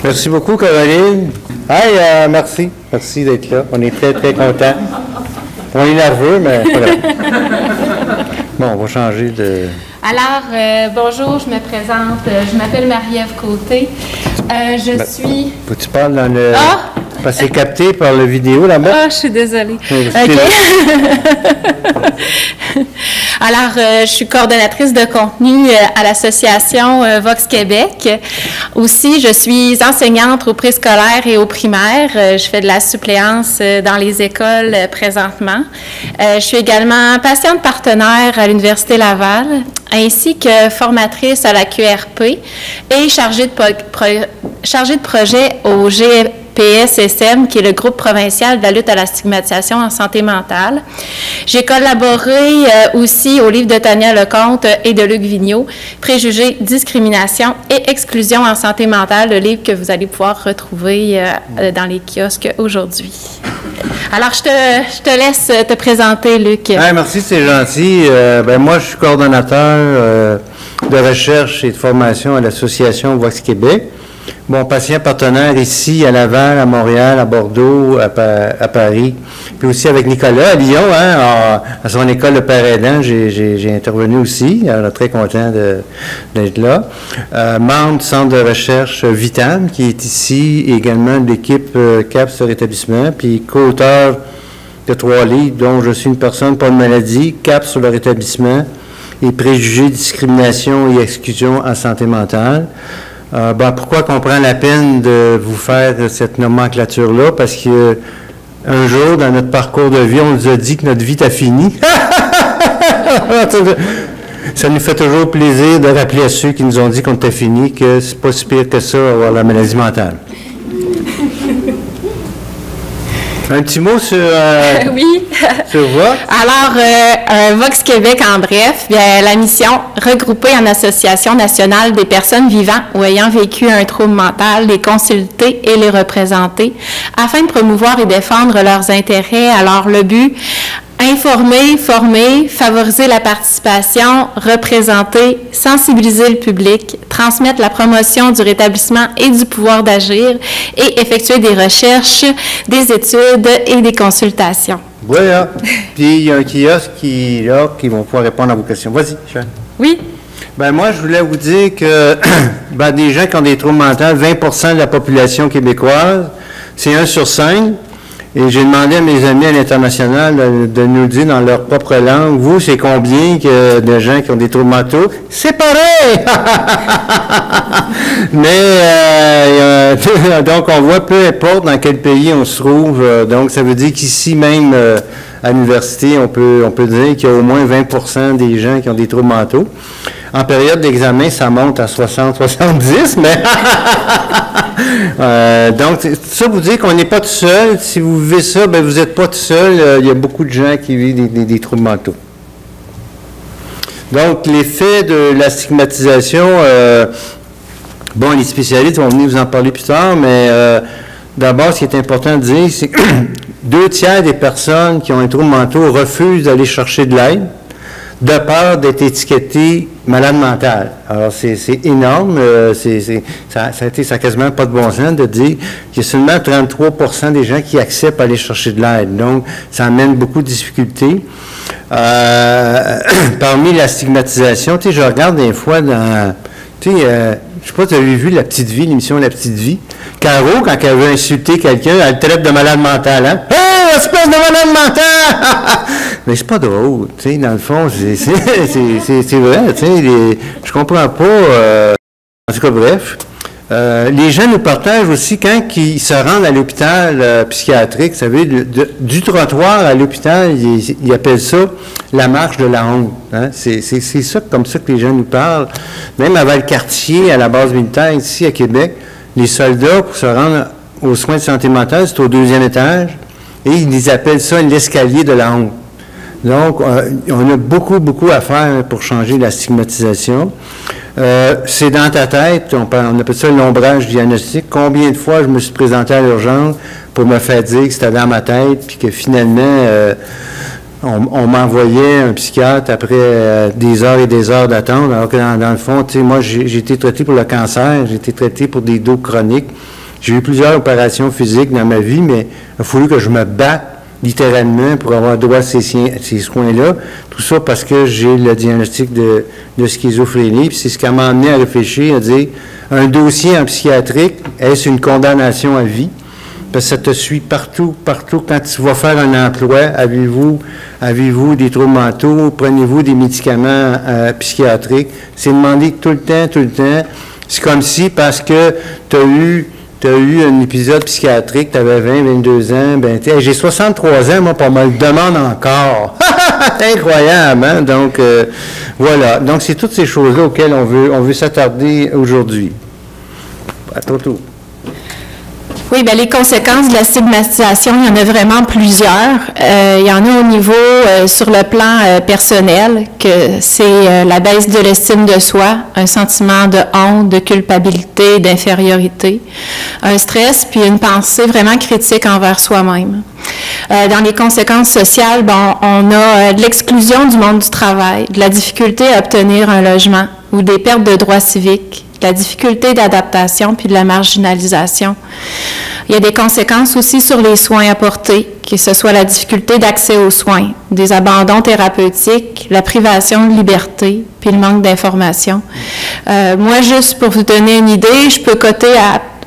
Merci beaucoup, Caroline. Hey, merci. Merci d'être là. On est très, très contents. On est nerveux, mais pas grave. Bon, on va changer de... Alors, bonjour, je me présente. Je m'appelle Marie-Ève Côté. Je suis... Tu parles dans le... Ah! Parce que c'est capté par la vidéo là-bas. Ah, je suis désolée. Oui, OK. Alors, je suis coordonnatrice de contenu à l'association Vox Québec. Aussi, je suis enseignante au préscolaire et au primaire. Je fais de la suppléance dans les écoles présentement. Je suis également patiente partenaire à l'Université Laval, ainsi que formatrice à la QRP et chargée de projet au GPSSM, qui est le groupe provincial de la lutte à la stigmatisation en santé mentale. J'ai collaboré aussi au livre de Tania Lecomte et de Luc Vigneault, Préjugés, discrimination et exclusion en santé mentale, le livre que vous allez pouvoir retrouver dans les kiosques aujourd'hui. Alors, je te laisse te présenter, Luc. Ah, merci, c'est gentil. Moi, je suis coordonnateur de recherche et de formation à l'association Vox Québec. Bon, patient partenaire ici, à Laval, à Montréal, à Bordeaux, à Paris, puis aussi avec Nicolas à Lyon, hein, à son école de père aidant, j'ai intervenu aussi. Alors, très content d'être là. Membre du centre de recherche Vitam, qui est ici, également de l'équipe CAP sur rétablissement, puis co-auteur de 3 livres, dont Je suis une personne pas de maladie, CAP sur le rétablissement et préjugés, discrimination et exclusion en santé mentale. Pourquoi qu'on prend la peine de vous faire cette nomenclature-là? Parce que un jour, dans notre parcours de vie, on nous a dit que notre vie était finie. Ça nous fait toujours plaisir de rappeler à ceux qui nous ont dit qu'on était fini que c'est pas si pire que ça, avoir la maladie mentale. Un petit mot sur, oui. Sur Vox. Alors, Vox Québec, en bref, bien, la mission, regrouper en Association nationale des personnes vivant ou ayant vécu un trouble mental, les consulter et les représenter, afin de promouvoir et défendre leurs intérêts. Alors, le but, informer, former, favoriser la participation, représenter, sensibiliser le public, transmettre la promotion du rétablissement et du pouvoir d'agir et effectuer des recherches, des études et des consultations. Voilà. Puis il y a un kiosque qui vont pouvoir répondre à vos questions. Vas-y, Jeanne. Oui. Moi, je voulais vous dire que des gens qui ont des troubles mentaux, 20% de la population québécoise, c'est 1 sur 5. Et j'ai demandé à mes amis à l'international de nous le dire dans leur propre langue. Vous, c'est combien de gens qui ont des troubles mentaux? C'est pareil! Mais, donc, on voit peu importe dans quel pays on se trouve. Donc, ça veut dire qu'ici, même à l'université, on peut dire qu'il y a au moins 20% des gens qui ont des troubles mentaux. En période d'examen, ça monte à 60-70, mais... donc, ça vous dit qu'on n'est pas tout seul. Si vous vivez ça, vous n'êtes pas tout seul. Il y a beaucoup de gens qui vivent des troubles mentaux. Donc, l'effet de la stigmatisation, les spécialistes vont venir vous en parler plus tard, mais d'abord, ce qui est important de dire, c'est que 2 tiers des personnes qui ont un trouble mental refusent d'aller chercher de l'aide de peur d'être étiqueté malade mental. Alors, c'est énorme. Ça a quasiment pas de bon sens de dire qu'il y a seulement 33% des gens qui acceptent d'aller chercher de l'aide. Donc, ça amène beaucoup de difficultés. Parmi la stigmatisation, je regarde des fois dans... je sais pas si vous avez vu La Petite Vie, l'émission La Petite Vie. Caro, quand elle veut insulter quelqu'un, elle traite de malade mental, hein? Hey, espèce de malade mental! Mais c'est pas drôle, dans le fond, c'est vrai, je comprends pas, en tout cas, bref. Les gens nous partagent aussi quand ils se rendent à l'hôpital psychiatrique, vous savez, du trottoir à l'hôpital, ils appellent ça la marche de la honte. Hein? C'est ça, comme ça que les gens nous parlent. Même à Valcartier, à la base militaire, ici à Québec, les soldats, pour se rendre aux soins de santé mentale, c'est au 2e étage, et ils appellent ça l'escalier de la honte. Donc, on a beaucoup à faire pour changer la stigmatisation. C'est dans ta tête, on appelle ça l'ombrage diagnostique. Combien de fois je me suis présenté à l'urgence pour me faire dire que c'était dans ma tête, puis que finalement, on m'envoyait un psychiatre après des heures et des heures d'attente, alors que dans le fond, tu sais, moi, j'ai été traité pour le cancer, j'ai été traité pour des dos chroniques. J'ai eu plusieurs opérations physiques dans ma vie, mais il a fallu que je me batte littéralement pour avoir droit à ces soins-là. Tout ça parce que j'ai le diagnostic de schizophrénie. Puis c'est ce qui m'a amené à réfléchir, à dire, un dossier en psychiatrique, est-ce une condamnation à vie? Parce que ça te suit partout. Quand tu vas faire un emploi, avez-vous des troubles mentaux? Prenez-vous des médicaments psychiatriques? C'est demandé tout le temps. C'est comme si, parce que tu as eu un épisode psychiatrique, tu avais 20, 22 ans, j'ai 63 ans, moi, on me le demande encore. C'est incroyable, hein? Donc, voilà. Donc, c'est toutes ces choses-là auxquelles on veut s'attarder aujourd'hui. À ton tour. Oui, bien, les conséquences de la stigmatisation, il y en a vraiment plusieurs. Il y en a au niveau, sur le plan personnel, que c'est la baisse de l'estime de soi, un sentiment de honte, de culpabilité, d'infériorité, un stress, puis une pensée vraiment critique envers soi-même. Dans les conséquences sociales, bon, on a de l'exclusion du monde du travail, de la difficulté à obtenir un logement ou des pertes de droits civiques, de la difficulté d'adaptation puis de la marginalisation. Il y a des conséquences aussi sur les soins apportés, que ce soit la difficulté d'accès aux soins, des abandons thérapeutiques, la privation de liberté, puis le manque d'information. Moi, juste pour vous donner une idée, je peux coter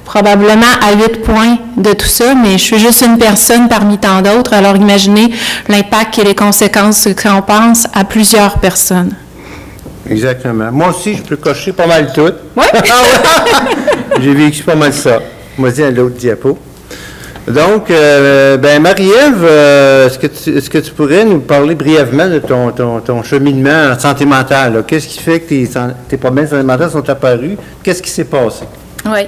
probablement à 8 points de tout ça, mais je suis juste une personne parmi tant d'autres, alors imaginez l'impact et les conséquences qu'on pense à plusieurs personnes. Exactement. Moi aussi, je peux cocher pas mal tout. Oui? J'ai vécu pas mal ça. Moi, dis à l'autre diapo. Donc, Marie-Ève, est-ce que tu pourrais nous parler brièvement de ton cheminement en santé mentale? Là? Qu'est-ce qui fait que tes problèmes de santé mentale sont apparus? Qu'est-ce qui s'est passé? Oui.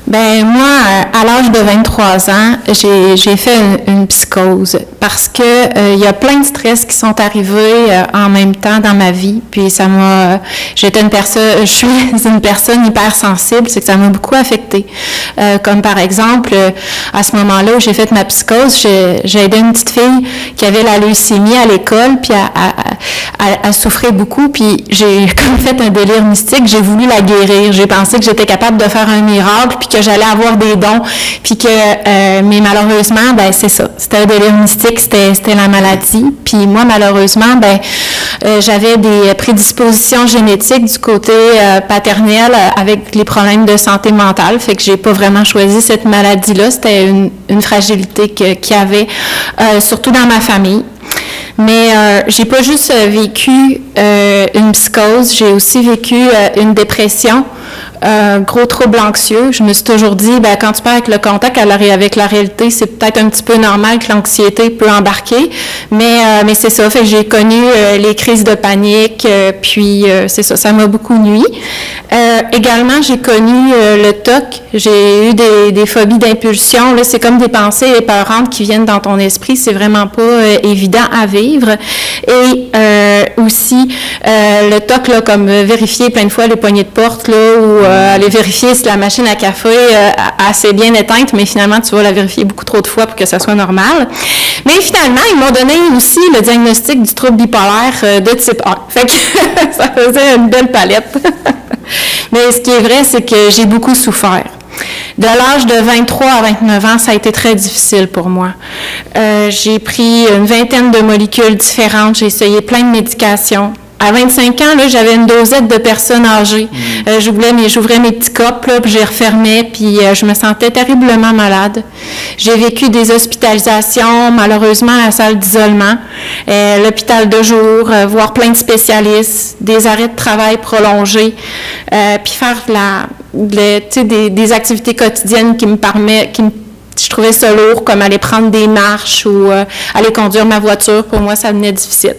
Ben moi, à l'âge de 23 ans, j'ai fait une psychose parce que il y a plein de stress qui sont arrivés en même temps dans ma vie. Puis ça m'a, je suis une personne hypersensible, c'est que ça m'a beaucoup affectée. Comme par exemple, à ce moment-là où j'ai fait ma psychose, j'ai aidé une petite fille qui avait la leucémie à l'école, puis elle souffrait beaucoup, puis j'ai comme fait un délire mystique, j'ai voulu la guérir. J'ai pensé que j'étais capable de faire un miracle, puis que j'allais avoir des dons, puis que, mais malheureusement, ben c'est ça, c'était un délire mystique, c'était la maladie, puis moi, malheureusement, ben j'avais des prédispositions génétiques du côté paternel avec les problèmes de santé mentale, fait que j'ai pas vraiment choisi cette maladie-là, c'était une fragilité qu'il y avait, surtout dans ma famille. Mais j'ai pas juste vécu une psychose, j'ai aussi vécu une dépression, gros trouble anxieux. Je me suis toujours dit, ben, quand tu perds avec le contact avec la réalité, c'est peut-être un petit peu normal que l'anxiété peut embarquer, mais c'est ça. Fait que j'ai connu les crises de panique, puis c'est ça, ça m'a beaucoup nui. Également, j'ai connu le TOC. J'ai eu des phobies d'impulsion. Là, c'est comme des pensées épeurantes qui viennent dans ton esprit. C'est vraiment pas évident à vivre. Et aussi, le TOC, là, comme vérifier plein de fois les poignées de porte, là, ou aller vérifier si la machine à café assez bien éteinte, mais finalement, tu vas la vérifier beaucoup trop de fois pour que ça soit normal. Mais finalement, ils m'ont donné aussi le diagnostic du trouble bipolaire de type 1. Fait que ça faisait une belle palette. Mais ce qui est vrai, c'est que j'ai beaucoup souffert. De l'âge de 23 à 29 ans, ça a été très difficile pour moi. J'ai pris une vingtaine de molécules différentes, j'ai essayé plein de médications. À 25 ans, là, j'avais une dosette de personnes âgées. J'ouvrais mes petits copes, là, puis je les refermais, puis je me sentais terriblement malade. J'ai vécu des hospitalisations, malheureusement, à la salle d'isolement, l'hôpital de jour, voir plein de spécialistes, des arrêts de travail prolongés, puis faire des activités quotidiennes je trouvais ça lourd, comme aller prendre des marches ou aller conduire ma voiture. Pour moi, ça devenait difficile.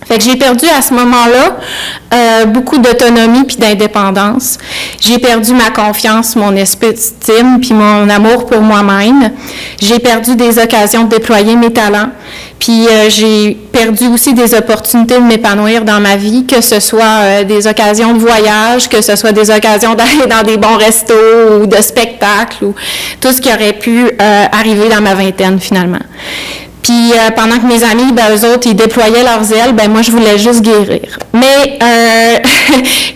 Fait que j'ai perdu à ce moment-là beaucoup d'autonomie puis d'indépendance. J'ai perdu ma confiance, mon estime puis mon amour pour moi-même. J'ai perdu des occasions de déployer mes talents. Puis j'ai perdu aussi des opportunités de m'épanouir dans ma vie, que ce soit des occasions de voyage, que ce soit des occasions d'aller dans des bons restos ou de spectacles ou tout ce qui aurait pu arriver dans ma vingtaine finalement. Puis pendant que mes amis, ben, eux autres, ils déployaient leurs ailes, ben moi, je voulais juste guérir. Mais,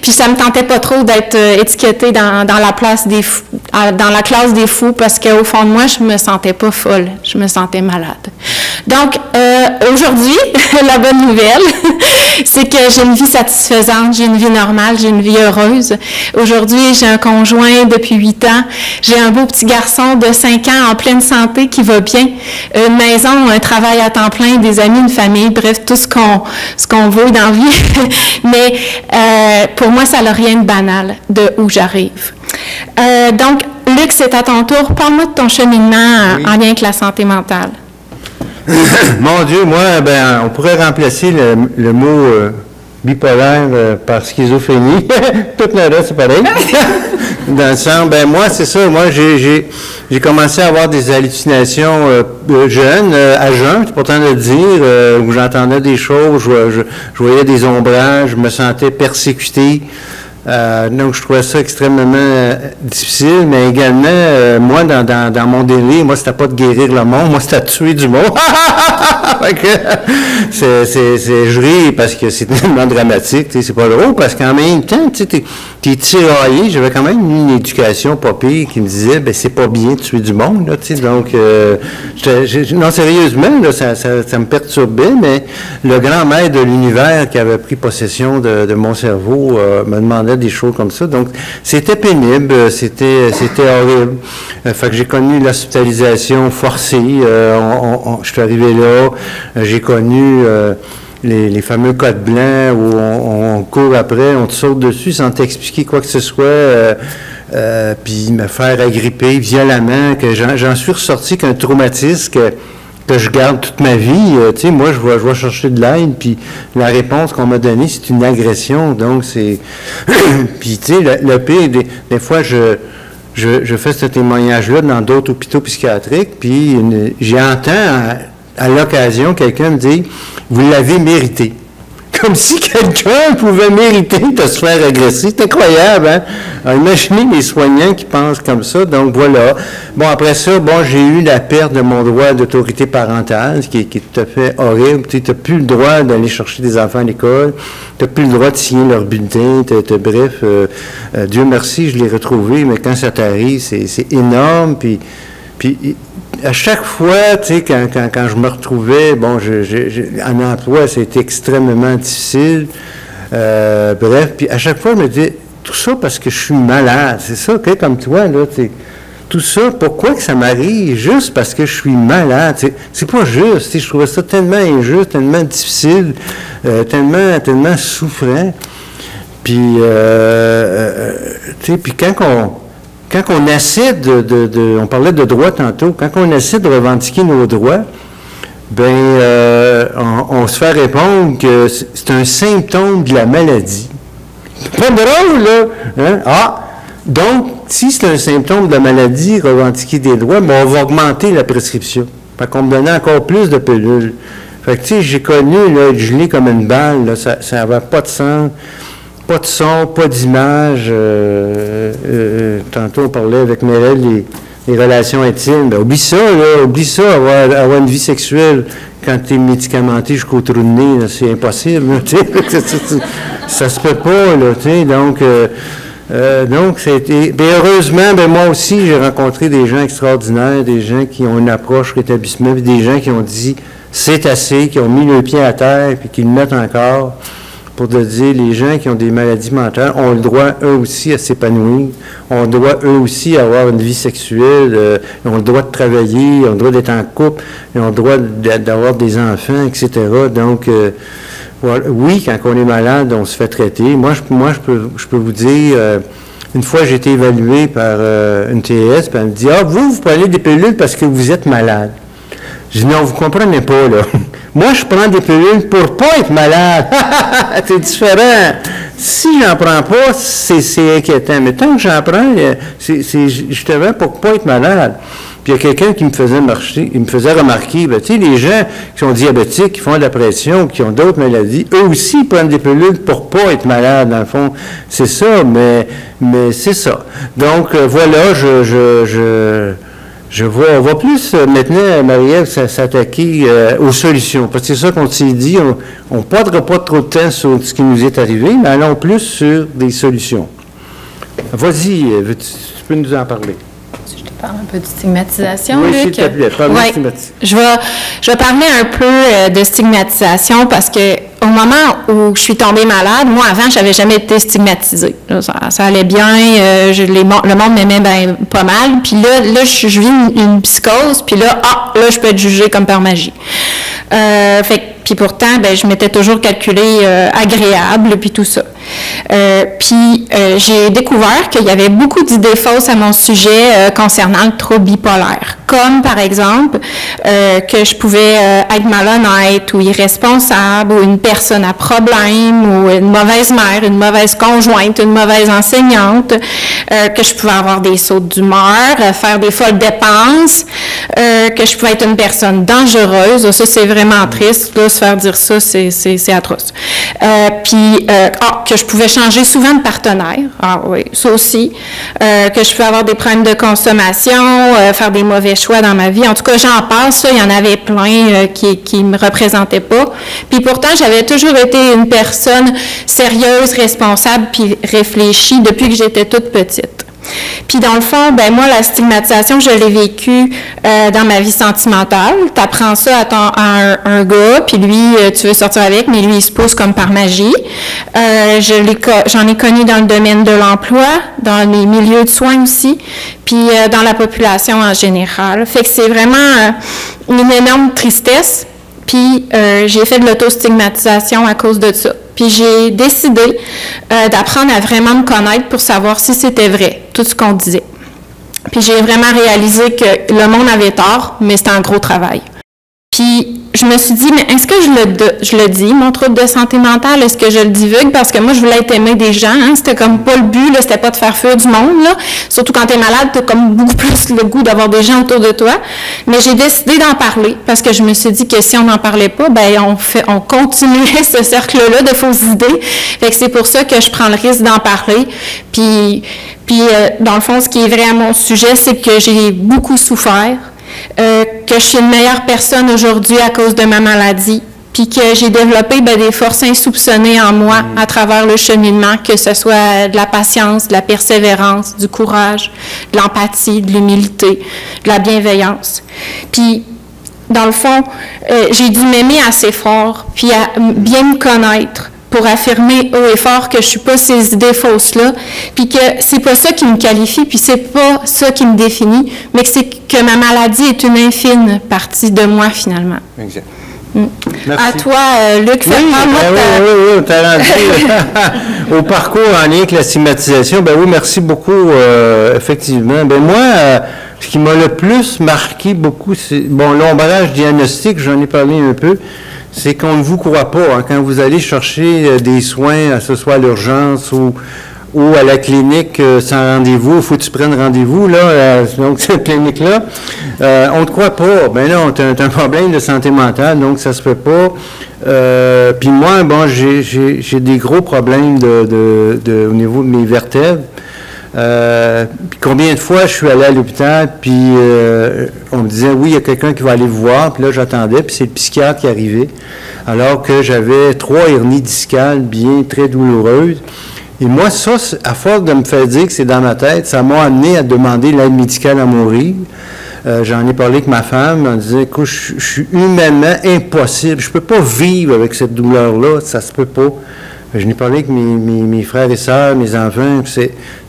puis ça me tentait pas trop d'être étiquetée dans la place des fous, dans la classe des fous, parce qu'au fond de moi, je me sentais pas folle, je me sentais malade. Donc, aujourd'hui, la bonne nouvelle, c'est que j'ai une vie satisfaisante, j'ai une vie normale, j'ai une vie heureuse. Aujourd'hui, j'ai un conjoint depuis 8 ans, j'ai un beau petit garçon de 5 ans en pleine santé qui va bien, une maison, un travail à temps plein, des amis, une famille, bref, tout ce qu'on veut dans la vie. Mais pour moi, ça n'a rien de banal de où j'arrive. Donc, Luc, c'est à ton tour. Parle-moi de ton cheminement en lien avec la santé mentale. Mon Dieu, moi, ben, on pourrait remplacer le mot bipolaire par schizophrénie. Tout le reste, c'est pareil. Dans le sens, ben moi, c'est ça. Moi, j'ai commencé à avoir des hallucinations jeunes, à jeun, c'est pourtant de le dire, où j'entendais des choses, je voyais des ombrages, je me sentais persécuté. Donc, je trouvais ça extrêmement difficile, mais également, moi, dans mon délire, moi, c'était pas de guérir le monde, moi, c'était de tuer du monde. Je ris parce que c'est tellement dramatique, c'est pas drôle, parce qu'en même temps, tu sais, t'es tiraillé. J'avais quand même une éducation pas pire qui me disait, ben, c'est pas bien de tuer du monde, là, tu sais. Donc, non, sérieusement, là, ça me perturbait, mais le grand maître de l'univers qui avait pris possession de mon cerveau me demandait des choses comme ça. Donc, c'était pénible, c'était horrible. Fait que j'ai connu l'hospitalisation forcée. Je suis arrivé là. J'ai connu les fameux codes blancs où on court après, on te saute dessus sans t'expliquer quoi que ce soit. Puis me faire agripper violemment, que j'en suis ressorti qu'un traumatisme que je garde toute ma vie. Tu sais, moi, je vais chercher de l'aide, puis la réponse qu'on m'a donnée, c'est une agression. Donc, c'est... Puis, tu sais, le pire, des fois, je fais ce témoignage-là dans d'autres hôpitaux psychiatriques, puis j'entends à l'occasion quelqu'un me dire « Vous l'avez mérité ». Comme si quelqu'un pouvait mériter de se faire agresser. C'est incroyable, hein? Alors, imaginez les soignants qui pensent comme ça. Donc, voilà. Bon, après ça, bon, j'ai eu la perte de mon droit d'autorité parentale, ce qui est tout à fait horrible. Tu n'as plus le droit d'aller chercher des enfants à l'école. Tu n'as plus le droit de signer leur bulletin. Bref, Dieu merci, je l'ai retrouvé, mais quand ça t'arrive, c'est énorme. Puis à chaque fois, tu sais, quand je me retrouvais, bon, en emploi, c'était extrêmement difficile. Bref, puis à chaque fois, je me disais, tout ça parce que je suis malade. C'est ça, okay, comme toi, là, tu sais. Tout ça, pourquoi que ça m'arrive? Juste parce que je suis malade. C'est pas juste. Tu sais, je trouvais ça tellement injuste, tellement difficile, tellement souffrant. Puis, tu sais, puis quand on essaie on parlait de droits tantôt, quand on essaie de revendiquer nos droits, ben, on se fait répondre que c'est un symptôme de la maladie. Pas drôle, là! Hein? Ah! Donc, si c'est un symptôme de la maladie, revendiquer des droits, ben, on va augmenter la prescription. Fait qu'on me donnait encore plus de pilules. Fait que, tu sais, j'ai connu, là, être gelé comme une balle, là, ça n'avait pas de sens. Pas de son, pas d'image. Tantôt, on parlait avec Mireille les relations intimes. Ben, oublie ça, avoir une vie sexuelle quand tu es médicamenté jusqu'au trou de nez, c'est impossible. Là, ça se peut pas, là, tu sais. Donc, c'était... Ben, heureusement, ben, moi aussi, j'ai rencontré des gens extraordinaires, des gens qui ont une approche rétablissement, puis des gens qui ont dit « c'est assez », qui ont mis le pied à terre, puis qui le mettent encore. Pour te dire, les gens qui ont des maladies mentales ont le droit, eux aussi, à s'épanouir, ont le droit, eux aussi, à avoir une vie sexuelle, ils ont le droit de travailler, ils ont le droit d'être en couple, ils ont le droit d'avoir des enfants, etc. Donc, voilà, oui, quand on est malade, on se fait traiter. Moi, je peux vous dire, une fois, j'ai été évalué par une TS, puis elle me dit, « Ah, vous prenez des pilules parce que vous êtes malade. » Je dis, non, vous comprenez pas, là. Moi, je prends des pilules pour pas être malade. C'est différent. Si j'en prends pas, c'est inquiétant. Mais tant que j'en prends, c'est justement pour pas être malade. Puis il y a quelqu'un qui me faisait remarquer, ben, tu sais, les gens qui sont diabétiques, qui font de la pression, qui ont d'autres maladies, eux aussi prennent des pilules pour pas être malades, dans le fond. C'est ça, mais c'est ça. Donc, voilà, On va plus maintenant, Marie-Ève, s'attaquer aux solutions. Parce que c'est ça qu'on s'est dit, on ne perdra pas trop de temps sur ce qui nous est arrivé, mais allons plus sur des solutions. Vas-y, tu peux nous en parler. Je te parle un peu de stigmatisation, oui, Luc. s'il te plaît, parle de stigmatisation. Je vais parler un peu de stigmatisation parce que au moment où je suis tombée malade, moi, avant, je n'avais jamais été stigmatisée. Là, ça allait bien, le monde m'aimait ben, pas mal. Puis là je vis une psychose, puis là, je peux être jugée comme par magie. Puis pourtant, ben, je m'étais toujours calculée agréable, puis tout ça. J'ai découvert qu'il y avait beaucoup d'idées fausses à mon sujet concernant le trouble bipolaire. Comme, par exemple, que je pouvais être malhonnête ou irresponsable ou une personne à problème ou une mauvaise mère, une mauvaise conjointe, une mauvaise enseignante, que je pouvais avoir des sautes d'humeur, faire des folles dépenses, que je pouvais être une personne dangereuse. Ça, c'est vraiment triste. Là, se faire dire ça, c'est atroce. Que je pouvais changer souvent de partenaire. Ah oui, ça aussi. Que je pouvais avoir des problèmes de consommation, faire des mauvais choix dans ma vie. En tout cas, j'en passe, ça, il y en avait plein qui me représentaient pas. Puis pourtant, j'avais toujours été une personne sérieuse, responsable, puis réfléchie depuis que j'étais toute petite. Puis dans le fond, ben moi, la stigmatisation, je l'ai vécue dans ma vie sentimentale. Tu apprends ça à un gars, puis lui, tu veux sortir avec, mais lui, il se pose comme par magie. J'en ai connu dans le domaine de l'emploi, dans les milieux de soins aussi, puis dans la population en général. Fait que c'est vraiment une énorme tristesse. Puis j'ai fait de l'autostigmatisation à cause de ça. Puis j'ai décidé d'apprendre à vraiment me connaître pour savoir si c'était vrai, tout ce qu'on disait. Puis j'ai vraiment réalisé que le monde avait tort, mais c'était un gros travail. Puis je me suis dit, mais est-ce que je le dis, mon trouble de santé mentale, est-ce que je le divulgue? Parce que moi, je voulais être aimée des gens, hein? C'était comme pas le but, là, c'était pas de faire fuir du monde, là. Surtout quand t'es malade, t'as comme beaucoup plus le goût d'avoir des gens autour de toi. Mais j'ai décidé d'en parler, parce que je me suis dit que si on n'en parlait pas, ben on continuerait ce cercle-là de fausses idées. Fait que c'est pour ça que je prends le risque d'en parler. Puis dans le fond, ce qui est vrai à mon sujet, c'est que j'ai beaucoup souffert. Que je suis une meilleure personne aujourd'hui à cause de ma maladie, puis que j'ai développé des forces insoupçonnées en moi à travers le cheminement, que ce soit de la patience, de la persévérance, du courage, de l'empathie, de l'humilité, de la bienveillance. Puis, dans le fond, j'ai dû m'aimer assez fort, puis à bien me connaître, pour affirmer haut et fort que je suis pas ces idées fausses-là, puis que c'est pas ça qui me qualifie, puis c'est pas ça qui me définit, mais que c'est que ma maladie est une infime partie de moi, finalement. Exact. Merci. À toi, Luc, oui, tu as rendu au parcours en lien avec la stigmatisation. Ben oui, merci beaucoup, effectivement. Ben moi, ce qui m'a le plus marqué beaucoup, c'est, l'ombrage diagnostique, j'en ai parlé un peu, c'est qu'on ne vous croit pas. Hein, quand vous allez chercher des soins, que ce soit à l'urgence ou à la clinique sans rendez-vous, il faut que tu prennes rendez-vous, là, donc cette clinique-là, on ne te croit pas. Ben non, tu as un problème de santé mentale, donc ça se fait pas. Puis moi, j'ai des gros problèmes au niveau de mes vertèbres. Puis combien de fois je suis allé à l'hôpital, puis on me disait, oui, il y a quelqu'un qui va aller vous voir, puis là, j'attendais, puis c'est le psychiatre qui arrivait, alors que j'avais 3 hernies discales très douloureuses. Et moi, ça, à force de me faire dire que c'est dans ma tête, ça m'a amené à demander l'aide médicale à mourir. J'en ai parlé avec ma femme, elle me disait, écoute, je suis humainement impossible, je ne peux pas vivre avec cette douleur-là, ça se peut pas. Je n'ai parlé avec mes frères et sœurs, mes enfants, ça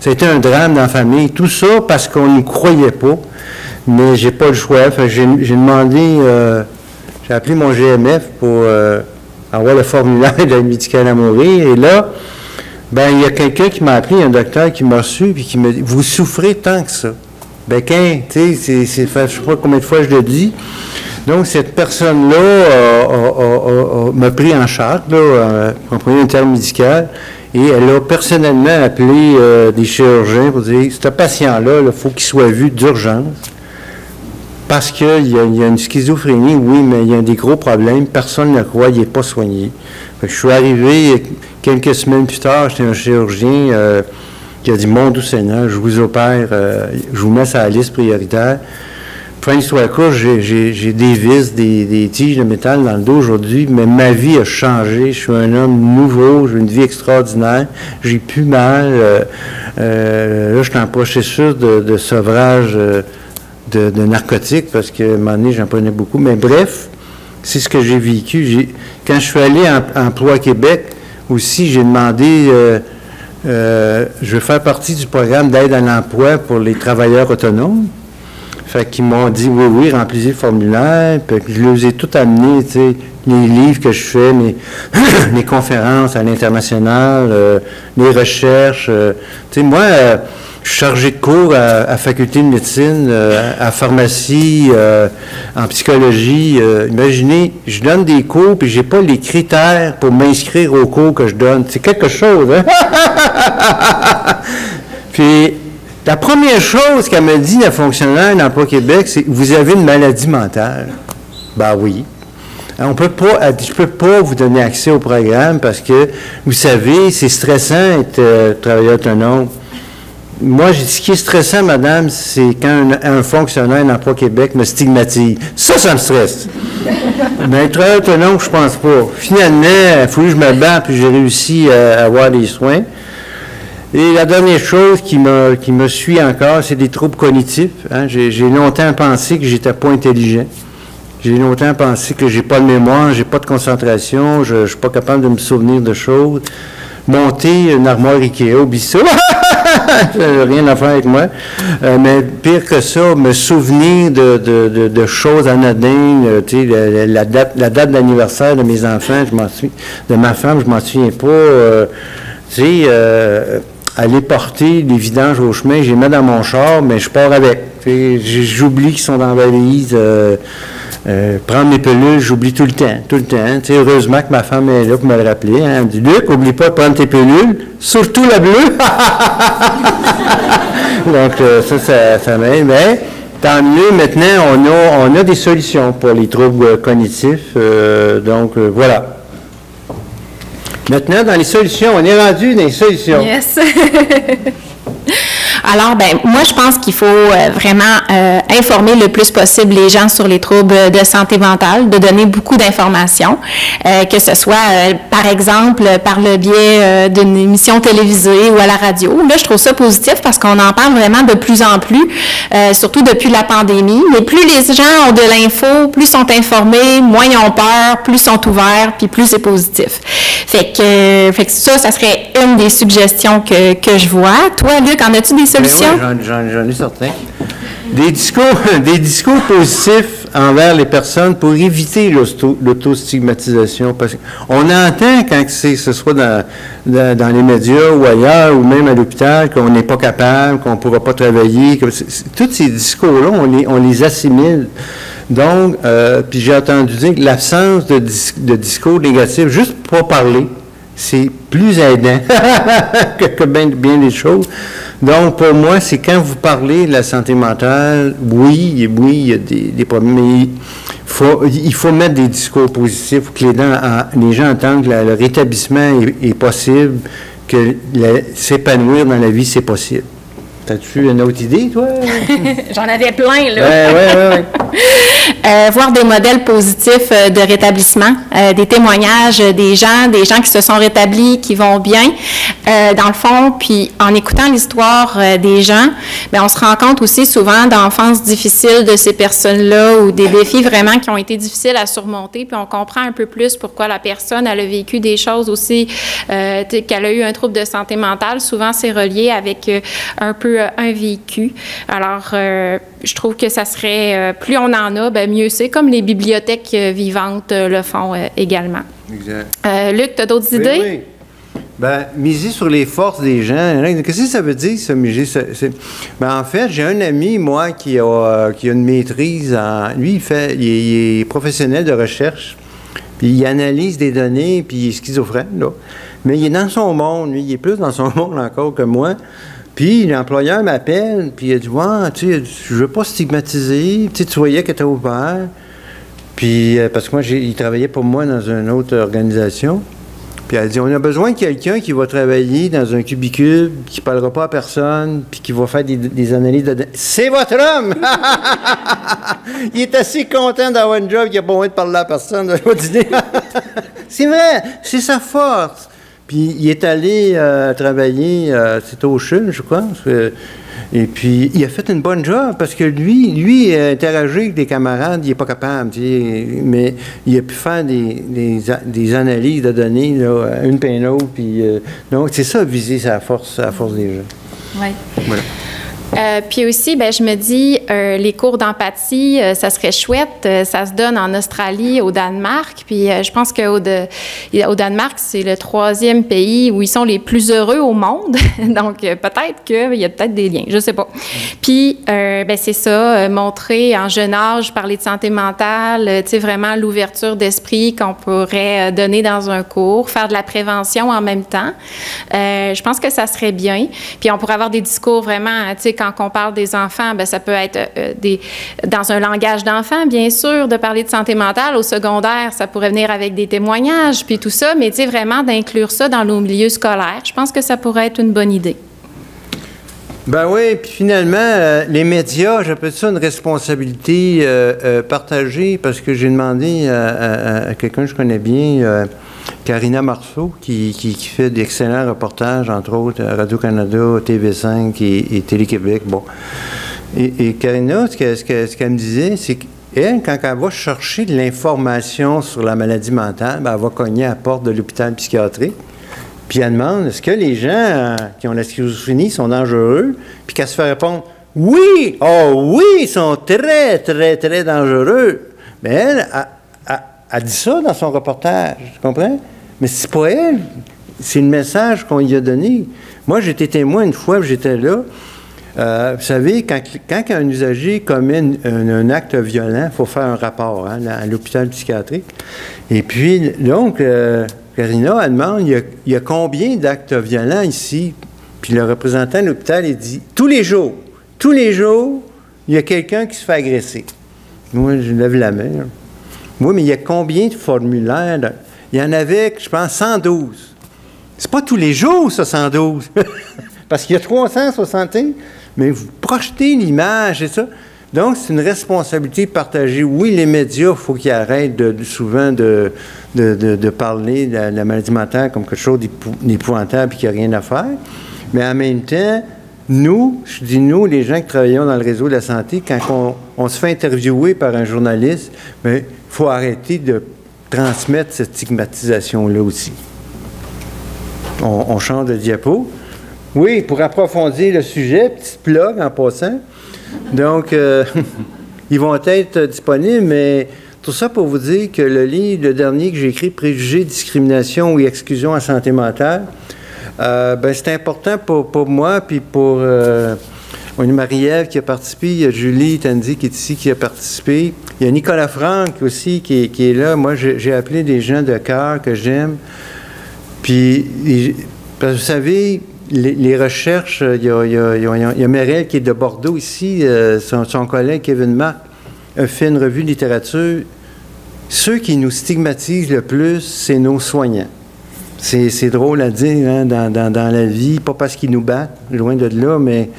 a été un drame dans la famille. Tout ça parce qu'on ne croyait pas, mais j'ai pas le choix. J'ai demandé, j'ai appelé mon GMF pour avoir le formulaire de l'aide médicale à mourir, et là, il y a quelqu'un qui m'a appelé, un docteur qui m'a reçu, puis qui m'a dit, vous souffrez tant que ça. Tu sais, je ne sais pas combien de fois je le dis. Donc, cette personne-là m'a pris en charge, comprenez un terme médical, et elle a personnellement appelé des chirurgiens pour dire, ce patient-là, il faut qu'il soit vu d'urgence, parce qu'il y a une schizophrénie, oui, mais il y a des gros problèmes, personne ne le croit, il n'est pas soigné. Fait que je suis arrivé quelques semaines plus tard, j'étais un chirurgien qui a dit, mon doux Seigneur, je vous opère, je vous mets sur la liste prioritaire. faire une histoire courte, j'ai des vis, des tiges de métal dans le dos aujourd'hui, mais ma vie a changé. Je suis un homme nouveau, j'ai une vie extraordinaire, j'ai plus mal. Là, je suis en processus de sevrage de narcotiques parce qu'à un moment donné, j'en prenais beaucoup. Mais bref, c'est ce que j'ai vécu. Quand je suis allé à Emploi Québec, aussi, j'ai demandé... je veux faire partie du programme d'aide à l'emploi pour les travailleurs autonomes. Fait qu'ils m'ont dit, oui, remplissez le formulaire. Puis je les ai tout amené, tu sais, les livres que je fais, mes conférences à l'international, les recherches. Tu sais, moi, je suis chargé de cours à faculté de médecine, à pharmacie, en psychologie. Imaginez, je donne des cours, puis j'ai pas les critères pour m'inscrire aux cours que je donne. C'est quelque chose, hein? Puis, la première chose qu'elle m'a dit, la fonctionnaire d'Emploi Québec, c'est « Vous avez une maladie mentale. » Ben oui. On peut pas, je peux pas vous donner accès au programme parce que, vous savez, c'est stressant être travailleur autonome. Moi, j'ai dit, ce qui est stressant, madame, c'est quand un fonctionnaire d'Emploi Québec me stigmatise. Ça me stresse. Mais travailleur autonome, je pense pas. Finalement, il a fallu que je me batte, puis j'ai réussi à avoir des soins. Et la dernière chose qui me suit encore, c'est des troubles cognitifs. Hein. J'ai longtemps pensé que j'étais pas intelligent. J'ai longtemps pensé que j'ai pas de mémoire, j'ai pas de concentration, je suis pas capable de me souvenir de choses. Monter une armoire Ikea, oublie ça. Ça n'a rien à faire avec moi. Mais pire que ça, me souvenir de choses anodines, tu sais, la date d'anniversaire de mes enfants, de ma femme, je m'en souviens pas. Tu sais, aller porter les vidanges au chemin, je les mets dans mon char, mais je pars avec. J'oublie qu'ils sont dans la valise. Prendre mes pelules, j'oublie tout le temps. Tu sais, heureusement que ma femme est là pour me le rappeler. Hein. Elle me dit, Luc, oublie pas de prendre tes pelules, surtout la bleue. Donc, ça m'aide. Mais tant mieux, maintenant, on a des solutions pour les troubles cognitifs. Donc, voilà. Maintenant, dans les solutions, on est rendu dans les solutions. Yes. Alors, moi, je pense qu'il faut vraiment informer le plus possible les gens sur les troubles de santé mentale, de donner beaucoup d'informations, que ce soit, par exemple, par le biais d'une émission télévisée ou à la radio. Là, je trouve ça positif parce qu'on en parle vraiment de plus en plus, surtout depuis la pandémie. Mais plus les gens ont de l'info, plus sont informés, moins ils ont peur, plus sont ouverts, puis plus c'est positif. Fait que ça serait une des suggestions que je vois. Toi, Luc, en as-tu des solutions? Oui, j'en ai certains. Des discours positifs envers les personnes pour éviter l'autostigmatisation. Parce qu'on entend quand ce soit dans les médias ou ailleurs, ou même à l'hôpital, qu'on n'est pas capable, qu'on ne pourra pas travailler. Tous ces discours-là, on les assimile. Donc, puis j'ai entendu dire que l'absence de discours négatifs, juste pour pas parler, c'est plus aidant que bien des choses. Donc, pour moi, c'est quand vous parlez de la santé mentale, oui, il y a des problèmes, mais il faut mettre des discours positifs pour que les gens entendent que le rétablissement est possible, que s'épanouir dans la vie, c'est possible. T'as-tu une autre idée, toi? J'en avais plein, là. Ouais. Voir des modèles positifs de rétablissement, des témoignages des gens qui se sont rétablis, qui vont bien, dans le fond, puis en écoutant l'histoire des gens, on se rend compte aussi souvent d'enfances difficiles de ces personnes-là ou des défis vraiment qui ont été difficiles à surmonter, puis on comprend un peu plus pourquoi la personne elle a vécu des choses aussi, qu'elle a eu un trouble de santé mentale. Souvent, c'est relié avec un peu un vécu. Alors, je trouve que ça serait, plus on en a, mieux c'est, comme les bibliothèques vivantes le font également. Exact. Luc, tu as d'autres idées? Oui. Miser sur les forces des gens. Qu'est-ce que ça veut dire, ça, miser? En fait, j'ai un ami, moi, qui a une maîtrise lui, il est professionnel de recherche, puis il analyse des données, puis il est schizophrène, là. Mais il est dans son monde, lui, il est plus dans son monde encore que moi. Puis l'employeur m'appelle, puis il a dit, ouais, tu sais, je veux pas stigmatiser. Tu voyais qu'il était ouvert. Puis, parce que moi, il travaillait pour moi dans une autre organisation. Puis elle dit, on a besoin de quelqu'un qui va travailler dans un cubicule, qui ne parlera pas à personne, puis qui va faire des analyses de... C'est votre homme! Il est assez content d'avoir un job qu'il n'a pas besoin de parler à personne. C'est vrai, c'est sa force. Puis il est allé travailler, c'était au CHUL, je crois. Et puis, il a fait une bonne job parce que lui interagir avec des camarades, il n'est pas capable, mais il a pu faire des analyses de données, là, une puis une autre. Puis, donc, c'est ça, viser sa force des gens. Oui. Voilà. Puis aussi, ben, je me dis, les cours d'empathie, ça serait chouette. Ça se donne en Australie, au Danemark. Puis je pense qu'au Danemark, c'est le 3e pays où ils sont les plus heureux au monde. Donc, peut-être qu'il y a peut-être des liens. Je sais pas. Puis, ben, c'est ça, montrer en jeune âge, parler de santé mentale, tu sais, vraiment l'ouverture d'esprit qu'on pourrait donner dans un cours, faire de la prévention en même temps. Je pense que ça serait bien. Puis, on pourrait avoir des discours vraiment, tu sais, quand on parle des enfants, bien, ça peut être dans un langage d'enfant, bien sûr, de parler de santé mentale. Au secondaire, ça pourrait venir avec des témoignages, puis tout ça, mais tu sais, vraiment d'inclure ça dans nos milieux scolaires. Je pense que ça pourrait être une bonne idée. Ben oui, puis finalement, les médias, j'appelle ça une responsabilité partagée, parce que j'ai demandé à quelqu'un que je connais bien, Karina Marceau, qui fait d'excellents reportages, entre autres, à Radio-Canada, TV5 et Télé-Québec. Bon. Et Karina, ce qu'elle me disait, c'est qu'elle, quand elle va chercher de l'information sur la maladie mentale, ben, elle va cogner à la porte de l'hôpital psychiatrique, puis elle demande, est-ce que les gens qui ont la schizophrénie sont dangereux? Puis qu'elle se fait répondre, oui! Oh oui, ils sont très, très, très dangereux. Mais elle dit ça dans son reportage, tu comprends? Mais c'est pas elle, c'est le message qu'on lui a donné. Moi, j'étais témoin une fois, j'étais là. Vous savez, quand un usager commet un acte violent, il faut faire un rapport à l'hôpital psychiatrique. Et puis, donc, Karina, elle demande, il y a combien d'actes violents ici? Puis le représentant de l'hôpital, il dit, tous les jours, il y a quelqu'un qui se fait agresser. Moi, je lève la main. Oui, mais il y a combien de formulaires? Il y en avait, je pense, 112. C'est pas tous les jours, ça, 112. Parce qu'il y a 361. Mais vous projetez l'image et ça. Donc, c'est une responsabilité partagée. Oui, les médias, il faut qu'ils arrêtent souvent de parler de la maladie mentale comme quelque chose d'épouvantable et qu'il n'y a rien à faire. Mais en même temps, nous, je dis nous, les gens qui travaillons dans le réseau de la santé, quand on se fait interviewer par un journaliste, il faut arrêter de transmettre cette stigmatisation-là aussi. On change de diapo. Oui, pour approfondir le sujet, petit plug en passant. Donc, ils vont être disponibles, mais tout ça pour vous dire que le dernier que j'ai écrit, Préjugés, discrimination ou exclusion en santé mentale, c'est important pour moi, puis pour on a Marie-Ève qui a participé, il y a Julie Tandy qui est ici, qui a participé. Il y a Nicolas Franck aussi qui est là. Moi, j'ai appelé des gens de cœur que j'aime. Puis, parce que vous savez, les recherches, il y a Merel qui est de Bordeaux ici, son collègue Kevin Marc a fait une revue de littérature. Ceux qui nous stigmatisent le plus, c'est nos soignants. C'est drôle à dire hein, dans la vie, pas parce qu'ils nous battent, loin de là, mais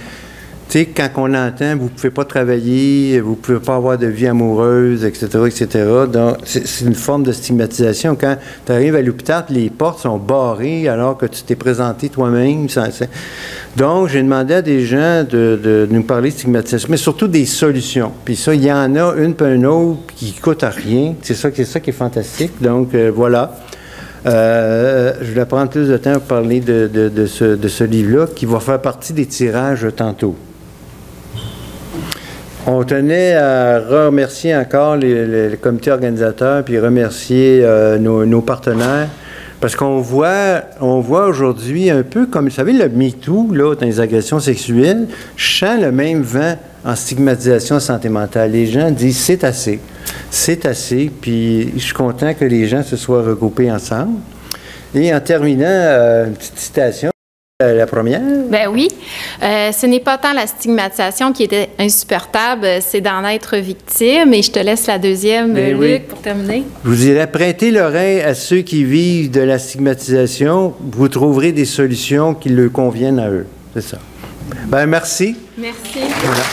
tu sais, quand on entend, vous ne pouvez pas travailler, vous ne pouvez pas avoir de vie amoureuse, etc., etc., donc c'est une forme de stigmatisation. Quand tu arrives à l'hôpital, les portes sont barrées alors que tu t'es présenté toi-même. Donc, j'ai demandé à des gens de nous parler de stigmatisation, mais surtout des solutions. Puis ça, il y en a une puis une autre qui ne coûte à rien. C'est ça qui est fantastique. Donc, voilà. Je vais prendre plus de temps pour parler de ce livre-là qui va faire partie des tirages tantôt. On tenait à remercier encore le comité organisateur puis remercier nos partenaires parce qu'on voit aujourd'hui un peu comme, vous savez, le MeToo, là, dans les agressions sexuelles, je sens le même vent en stigmatisation en santé mentale. Les gens disent c'est assez, puis je suis content que les gens se soient regroupés ensemble. Et en terminant, une petite citation. la première? Ben oui. Ce n'est pas tant la stigmatisation qui était insupportable, c'est d'en être victime. Et je te laisse la deuxième, Ben Luc, oui. pour terminer. Je vous dirais, prêtez l'oreille à ceux qui vivent de la stigmatisation. Vous trouverez des solutions qui leur conviennent à eux. C'est ça. Ben merci. Merci. Voilà.